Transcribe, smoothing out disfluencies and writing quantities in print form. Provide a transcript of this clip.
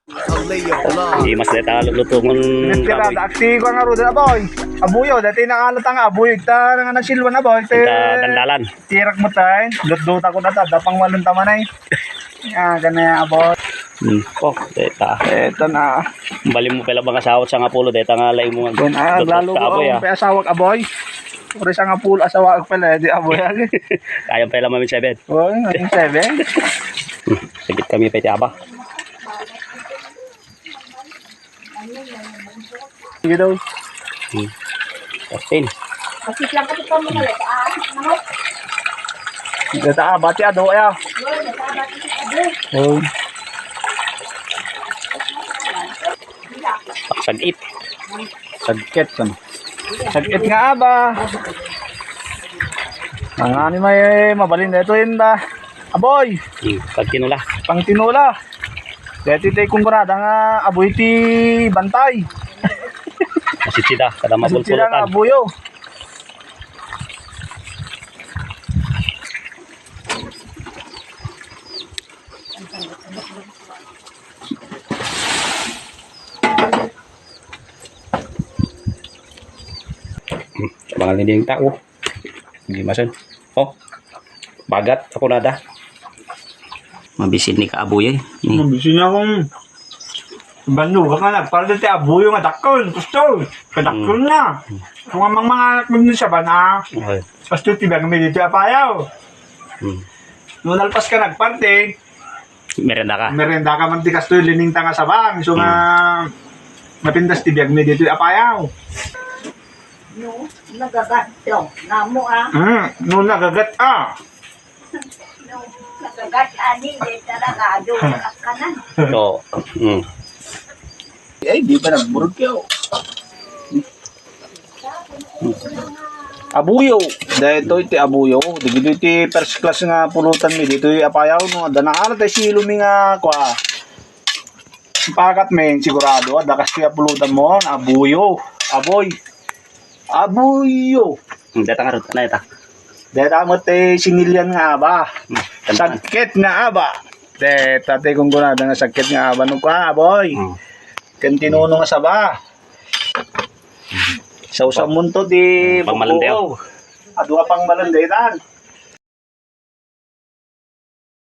Di mas deta lutungon Nagtira, akti ko nga ro na boy. Abuyo, dati nakalatang abuyo. Ta nga nasilwa na boy. ta dandalan. Tirak mo tayo. Dudut ako na ta. Dapang walong taman ay. Ganyan aboy. Oh, deta. Eto na. Bali mo pala mga sawat sa nga pulo deta nga lay mo. Kung lalo ko ang pasawag aboy. Uri sa nga pulo asawag pala. Di aboy. Kaya pala mamin 7. Oy, 7. Sigit kami pa aba. Sige daw. 13. Kapit lang kapit pa mo na lang. Gata bati ado ya. Oh. Sagit. Sagket kan. Sagket nga ba? Ang ani may mabalin dito yun ba? Aboy, Pag tinula. pang tinula. Dito tayo kung kurada nga aboy ti bantay. Masitsida kada Masitsira nga mapulpulutan. abuyo. Mga lining tao. Hindi masan. Oh. Bagat ako nada. Mabisin ni kaabuy eh. Mabisi niya akong bando ka nga para dito abuyo nga dakon. Gusto. Kadakon na. Kung ang mga anak mo siya ba na Okay. pasto tibag may dito apayaw. Hmm. Nung nalpas ka nagparte, Merenda ka. merenda ka man di kasto lining tanga sa bang. So nga mapindas tibag may dito apayaw. No, nagagat daw. Namo Nung nagagat No, nagagat ani de talaga do kanan. So, Eh, di ba nagburog kayo? Abuyo. Dahil ito abuyo. Dito iti first class nga pulutan mi. Dito apayaw no. Danaan tayo si ilumi nga kwa. Pakat men sigurado. Dakas kaya pulutan mo. Abuyo. Aboy. Abuyo. data nga ron na ita. Dahil amot sinilyan nga aba. Sakit nga aba. Dahil tatay kong gunada nga sakit nga aba. Nung ka aboy. Kantinuno nga saba. Sa usang munto di Pang malandaw. Adwa pang malandayan.